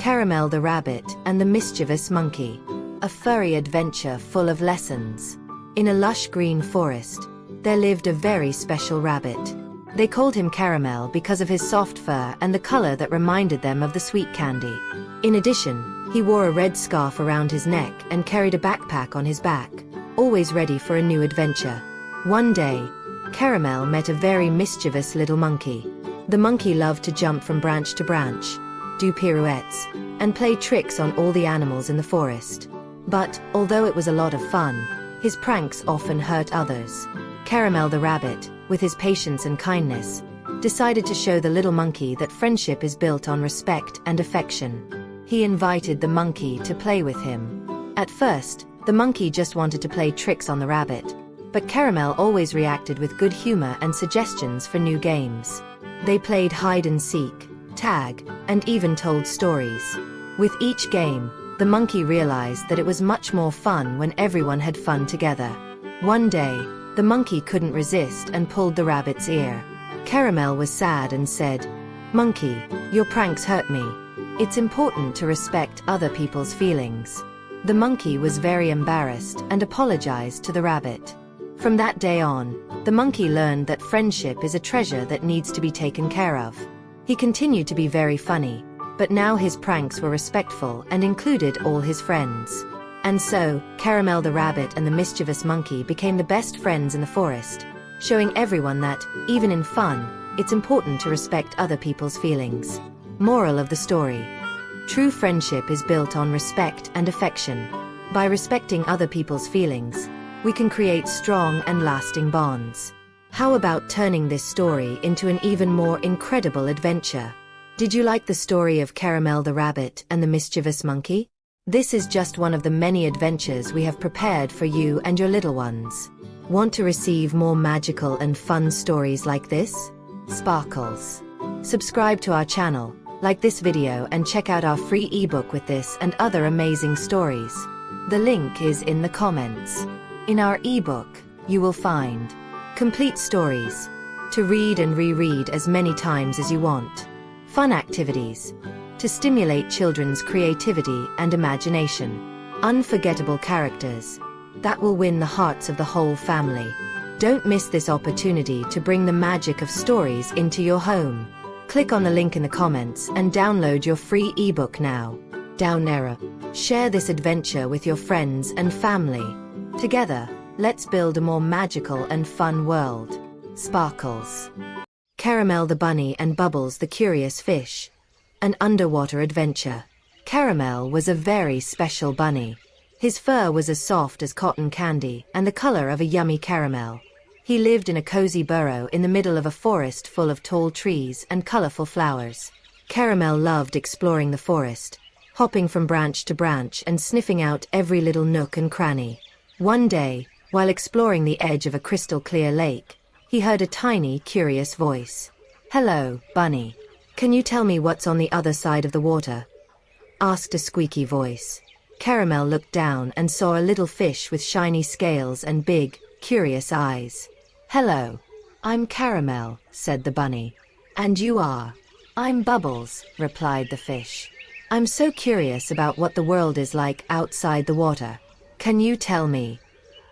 Caramel the Rabbit and the Mischievous Monkey. A furry adventure full of lessons. In a lush green forest, there lived a very special rabbit. They called him Caramel because of his soft fur and the color that reminded them of the sweet candy. In addition, he wore a red scarf around his neck and carried a backpack on his back, always ready for a new adventure. One day, Caramel met a very mischievous little monkey. The monkey loved to jump from branch to branch, do pirouettes, and play tricks on all the animals in the forest. But, although it was a lot of fun, his pranks often hurt others. Caramel the Rabbit, with his patience and kindness, decided to show the little monkey that friendship is built on respect and affection. He invited the monkey to play with him. At first, the monkey just wanted to play tricks on the rabbit, but Caramel always reacted with good humor and suggestions for new games. They played hide and seek, tag, and even told stories. With each game, the monkey realized that it was much more fun when everyone had fun together. One day, the monkey couldn't resist and pulled the rabbit's ear. Caramel was sad and said, "Monkey, your pranks hurt me. It's important to respect other people's feelings." The monkey was very embarrassed and apologized to the rabbit. From that day on, the monkey learned that friendship is a treasure that needs to be taken care of. He continued to be very funny, but now his pranks were respectful and included all his friends. And so, Caramel the Rabbit and the Mischievous Monkey became the best friends in the forest, showing everyone that, even in fun, it's important to respect other people's feelings. Moral of the story: true friendship is built on respect and affection. By respecting other people's feelings, we can create strong and lasting bonds. How about turning this story into an even more incredible adventure? Did you like the story of Caramel the Rabbit and the Mischievous Monkey? This is just one of the many adventures we have prepared for you and your little ones. Want to receive more magical and fun stories like this? Sparkles. Subscribe to our channel, like this video, and check out our free ebook with this and other amazing stories. The link is in the comments. In our ebook, you will find complete stories to read and reread as many times as you want, fun activities to stimulate children's creativity and imagination, unforgettable characters that will win the hearts of the whole family. Don't miss this opportunity to bring the magic of stories into your home. Click on the link in the comments and download your free ebook now. Down there. Share this adventure with your friends and family. Together, let's build a more magical and fun world. Sparkles. Caramel the Bunny and Bubbles the Curious Fish. An underwater adventure. Caramel was a very special bunny. His fur was as soft as cotton candy and the color of a yummy caramel. He lived in a cozy burrow in the middle of a forest full of tall trees and colorful flowers. Caramel loved exploring the forest, hopping from branch to branch and sniffing out every little nook and cranny. One day, while exploring the edge of a crystal-clear lake, he heard a tiny, curious voice. "Hello, bunny. Can you tell me what's on the other side of the water?" asked a squeaky voice. Caramel looked down and saw a little fish with shiny scales and big, curious eyes. "Hello. I'm Caramel," said the bunny. "And you are?" "I'm Bubbles," replied the fish. "I'm so curious about what the world is like outside the water. Can you tell me?"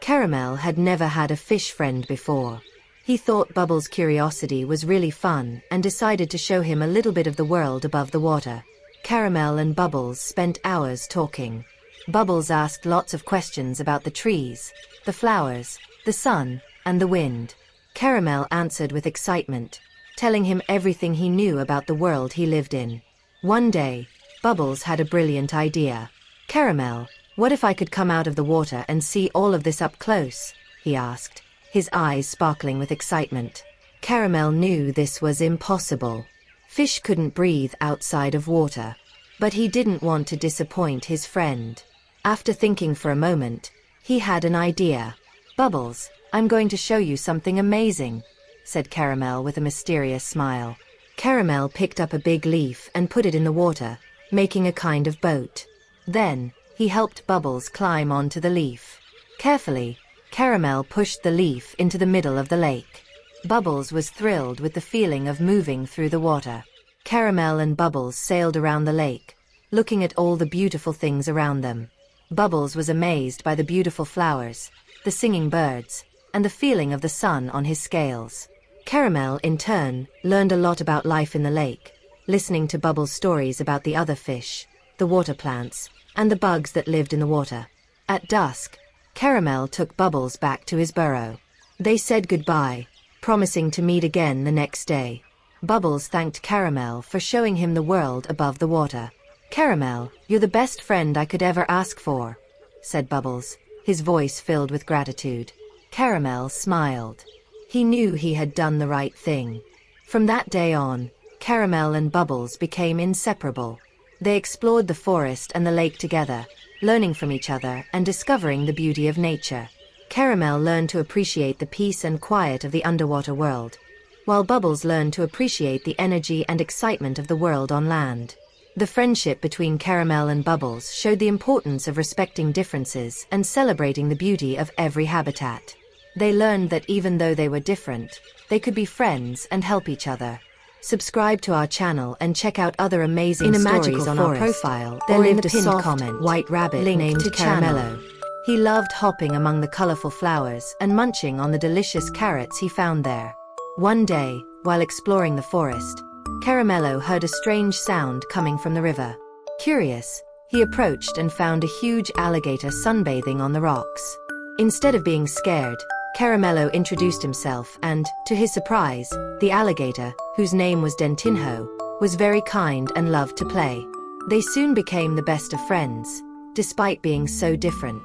Caramel had never had a fish friend before. He thought Bubbles' curiosity was really fun and decided to show him a little bit of the world above the water. Caramel and Bubbles spent hours talking. Bubbles asked lots of questions about the trees, the flowers, the sun, and the wind. Caramel answered with excitement, telling him everything he knew about the world he lived in. One day, Bubbles had a brilliant idea. "Caramel, what if I could come out of the water and see all of this up close?" he asked, his eyes sparkling with excitement. Caramel knew this was impossible. Fish couldn't breathe outside of water. But he didn't want to disappoint his friend. After thinking for a moment, he had an idea. "Bubbles, I'm going to show you something amazing," said Caramel with a mysterious smile. Caramel picked up a big leaf and put it in the water, making a kind of boat. Then, he helped Bubbles climb onto the leaf. Carefully, Caramel pushed the leaf into the middle of the lake. Bubbles was thrilled with the feeling of moving through the water. Caramel and Bubbles sailed around the lake, looking at all the beautiful things around them. Bubbles was amazed by the beautiful flowers, the singing birds, and the feeling of the sun on his scales. Caramel, in turn, learned a lot about life in the lake, listening to Bubbles' stories about the other fish, the water plants, and the bugs that lived in the water. At dusk, Caramel took Bubbles back to his burrow. They said goodbye, promising to meet again the next day. Bubbles thanked Caramel for showing him the world above the water. "Caramel, you're the best friend I could ever ask for," said Bubbles, his voice filled with gratitude. Caramel smiled. He knew he had done the right thing. From that day on, Caramel and Bubbles became inseparable. They explored the forest and the lake together, learning from each other and discovering the beauty of nature. Caramel learned to appreciate the peace and quiet of the underwater world, while Bubbles learned to appreciate the energy and excitement of the world on land. The friendship between Caramel and Bubbles showed the importance of respecting differences and celebrating the beauty of every habitat. They learned that even though they were different, they could be friends and help each other. Subscribe to our channel and check out other amazing stories on our profile. There lived a soft, white rabbit named Caramelo. He loved hopping among the colorful flowers and munching on the delicious carrots he found there. One day, while exploring the forest, Caramelo heard a strange sound coming from the river. Curious, he approached and found a huge alligator sunbathing on the rocks. Instead of being scared, Caramelo introduced himself and, to his surprise, the alligator, whose name was Dentinho, was very kind and loved to play. They soon became the best of friends, despite being so different.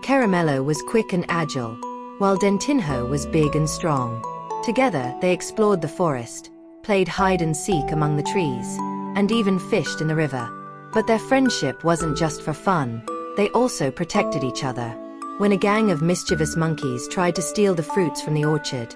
Caramelo was quick and agile, while Dentinho was big and strong. Together, they explored the forest, played hide and seek among the trees, and even fished in the river. But their friendship wasn't just for fun, they also protected each other. When a gang of mischievous monkeys tried to steal the fruits from the orchard,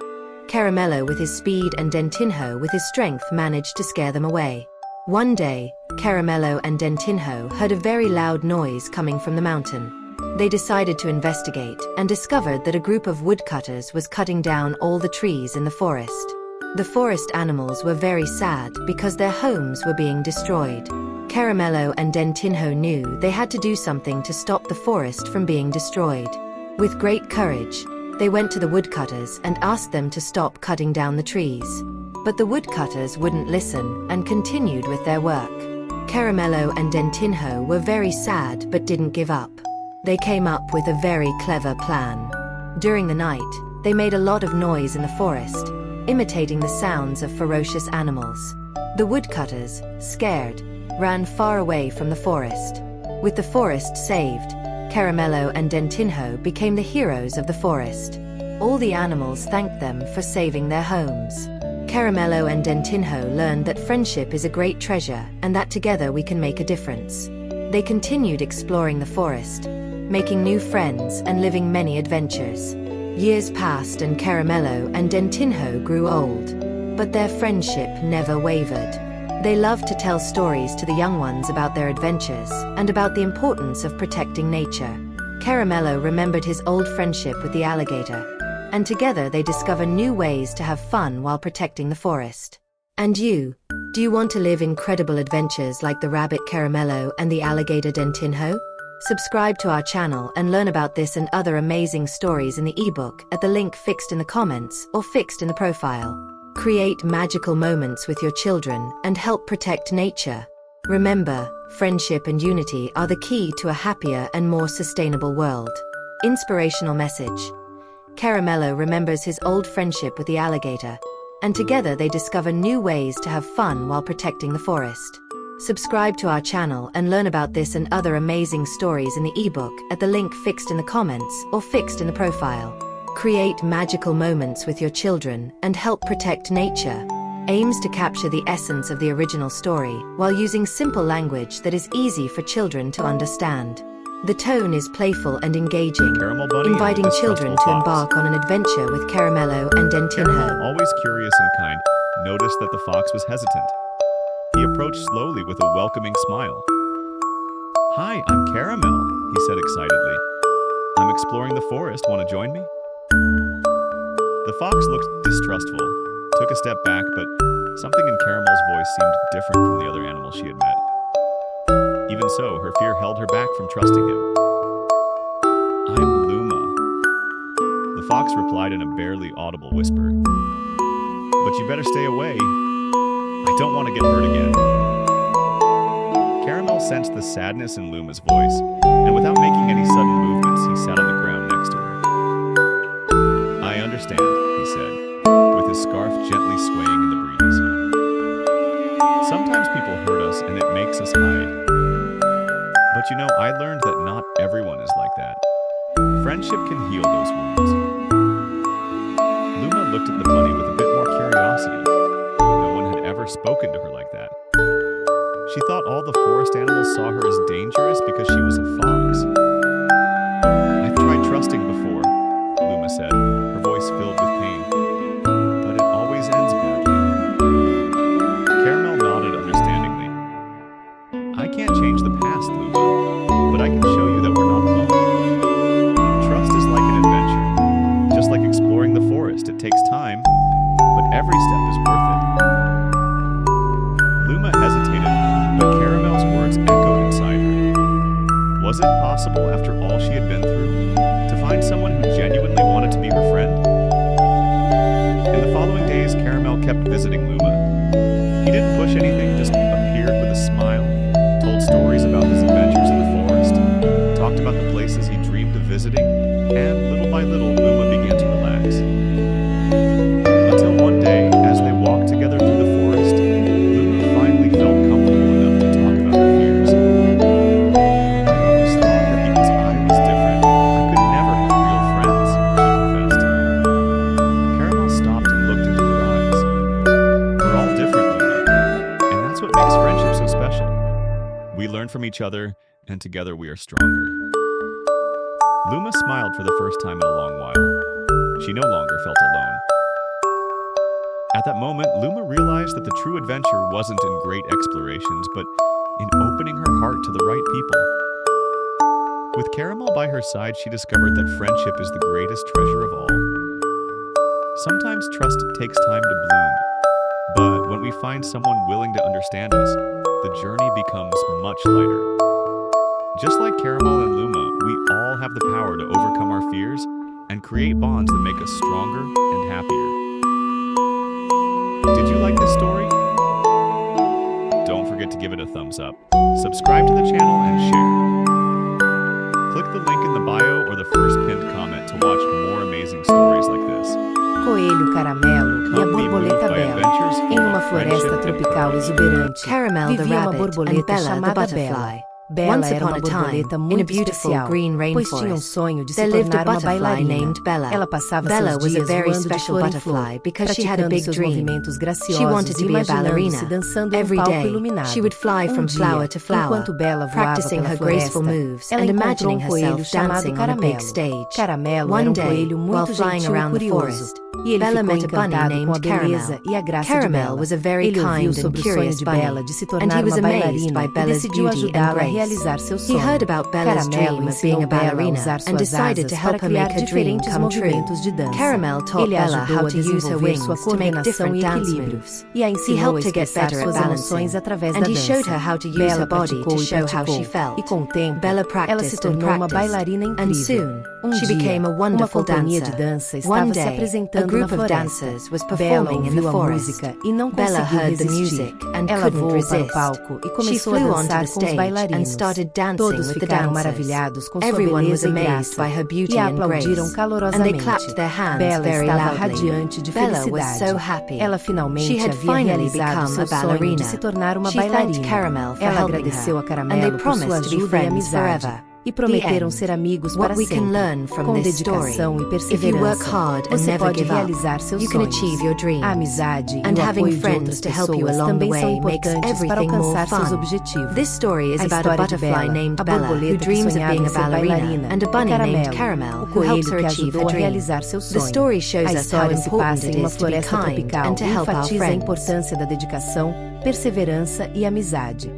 Caramelo with his speed and Dentinho with his strength managed to scare them away. One day, Caramelo and Dentinho heard a very loud noise coming from the mountain. They decided to investigate and discovered that a group of woodcutters was cutting down all the trees in the forest. The forest animals were very sad because their homes were being destroyed. Caramelo and Dentinho knew they had to do something to stop the forest from being destroyed. With great courage, they went to the woodcutters and asked them to stop cutting down the trees. But the woodcutters wouldn't listen and continued with their work. Caramelo and Dentinho were very sad but didn't give up. They came up with a very clever plan. During the night, they made a lot of noise in the forest, imitating the sounds of ferocious animals. The woodcutters, scared, ran far away from the forest. With the forest saved, Caramelo and Dentinho became the heroes of the forest. All the animals thanked them for saving their homes. Caramelo and Dentinho learned that friendship is a great treasure and that together we can make a difference. They continued exploring the forest, making new friends and living many adventures. Years passed and Caramelo and Dentinho grew old, but their friendship never wavered. They loved to tell stories to the young ones about their adventures and about the importance of protecting nature. Caramelo remembered his old friendship with the alligator, and together they discover new ways to have fun while protecting the forest. And you? Do you want to live incredible adventures like the rabbit Caramelo and the alligator Dentinho? Subscribe to our channel and learn about this and other amazing stories in the ebook at the link fixed in the comments or fixed in the profile. Create magical moments with your children and help protect nature. Remember, friendship and unity are the key to a happier and more sustainable world. Inspirational message. Caramelo remembers his old friendship with the alligator, and together they discover new ways to have fun while protecting the forest. Subscribe to our channel and learn about this and other amazing stories in the ebook at the link fixed in the comments or fixed in the profile. Create magical moments with your children and help protect nature. Aims to capture the essence of the original story while using simple language that is easy for children to understand. The tone is playful and engaging, inviting children to embark on an adventure with Caramelo and Dentinho. Caramel, always curious and kind, noticed that the fox was hesitant. He approached slowly with a welcoming smile. "Hi, I'm Caramel," he said excitedly. "I'm exploring the forest. Want to join me?" The fox looked distrustful, took a step back, but something in Caramel's voice seemed different from the other animals she had met. Even so, her fear held her back from trusting him. I'm Luma, the fox replied in a barely audible whisper. But you better stay away. I don't want to get hurt again. Caramel sensed the sadness in Luma's voice, and without making any sudden movements, he sat on the ground next to her. I understand, he said, with his scarf gently swaying in the breeze. Sometimes people hurt us and it makes us hide. But you know, I learned that not everyone is like that. Friendship can heal those wounds. Luma looked at the bunny with a bit more curiosity. No one had ever spoken to her like that. She thought all the forest animals saw her as dangerous because she was a fox. I've tried trusting before, Luma said, her voice filled with pain. But it always ends badly. Caramel nodded understandingly. I can't change the past, Luma, but I can show you that we're not alone. Trust is like an adventure. Just like exploring the forest, it takes time, but every step is worth it. Luma hesitated, but Caramel's words echoed inside her. Was it possible, after all she had been through, to find someone who genuinely wanted to be her friend? In the following days, Caramel kept visiting Luma. He didn't push anything, just appeared with a smile, told stories about his adventures in the forest, talked about the places he dreamed of visiting, and little by little, Luma began to relax. Until one day, as they walked together through the forest, Luma finally felt comfortable enough to talk about her fears. I always thought that because I was different, I could never have real friends, she confessed. Caramel stopped and looked into her eyes. We're all different, Luma, and that's what makes friendship so special. We learn from each other, and together we are stronger. Luma smiled for the first time in a long while. She no longer felt alone. At that moment, Luma realized that the true adventure wasn't in great explorations, but in opening her heart to the right people. With Caramel by her side, she discovered that friendship is the greatest treasure of all. Sometimes trust takes time to bloom, but when we find someone willing to understand us, the journey becomes much lighter. Just like Caramel and Luma, we all have the power to overcome our fears and create bonds that make us stronger and happier. Did you like this story? Don't forget to give it a thumbs up, subscribe to the channel, and share. Click the link in the bio or the first pinned comment to watch more amazing stories like this. Coelho Caramelo e a borboleta Bela. Em uma floresta tropical exuberante, Caramel the vivia uma rabbit and borboleta Bella the chamada butterfly. Bela. Bela Once era upon uma a time, borboleta in a muito beautiful especial, green pois tinha rainforest, sonho de se there lived a tornar uma butterfly bailarina. named Bella. Ela passava Bella seus was a dias very voando de special flor em butterfly flor, because she had a praticando big seus dream. movimentos She graciosos wanted to e be a ballerina. imaginando-se dançando em Every palco day, iluminado. she would fly from dia, flower to flower, enquanto Bela voava practicing pela her graceful floresta, moves ela and encontrou imagining coelho herself chamado dancing on a big Caramelo. stage. Caramelo era One day, coelho while muito flying gentil e around the curioso, forest, e ele Bella ficou met a bunny encantado com a named beleza Caramel. e a graça de Caramel Bela. was a very Ele ouviu kind and sobre o sonho curious de bunny, Bela de se and tornar he was uma amazed bailarina by e Bella's decidiu beauty and ajudá-la a grace. realizar seu He sonho. heard about Bella's Caramelo dream of being ensinou a Bela a ballerina usar and suas decided to asas help para her criar make her dream diferentes come true. movimentos de dança. Caramel taught Ele Bella ajudou how a to use her desenvolver sua wings to make coordenação different e dance equilíbrio, moves. e a He ensinou a helped her get expressar better at suas emoções balancing, através and da he showed dança. her how to use Bela her body praticou to e show how she praticou, felt. e com o tempo, Bella ela se practiced and tornou uma practiced, bailarina and incrível. soon, she dia, became a uma wonderful companhia dancer. de dança One estava se day, a apresentando group na of floresta. dancers was Bela performing in the ouviu a forest. música e não Bella conseguiu heard the resistir. music and Ela couldn't voou para o resist. palco e She começou a flew onto dançar the com os stage and bailarinos. started dancing Todos with the ficaram dancers. maravilhados com sua Everyone was beleza e amazed by graça her beauty e a and grace, aplaudiram and they calorosamente. clapped their hands Bela very estava loudly. radiante de Bella was felicidade. so happy. Ela She finalmente had havia finally realizado become seu a sonho ballerina. de se tornar uma She thanked bailarina. Caramel for Ela helping agradeceu a her, and they Caramelo por sua promised to be ajuda e friends amizade. forever. E prometeram end. ser amigos What para we can sempre. learn from Com this story: dedicação e if you work perseverança, hard and você never pode give up, realizar seus you can sonhos. achieve your dreams. A amizade And e o having apoio de friends outras to help you pessoas along the também são way makes importantes para everything more alcançar seus fun. objetivos. This story is A about a história de butterfly Bella, named a Bella who borboleta que dreams of sonhava being em a ser ballerina, bailarina, and a e bunny named Caramelo, Caramel o who helps coelho her que achieve ajudou her a dream. realizar seu The sonho. story shows A us how história se important passa it em uma is to be floresta kind tropical and to e help our enfatiza a friends. importância da dedicação, perseverança e amizade.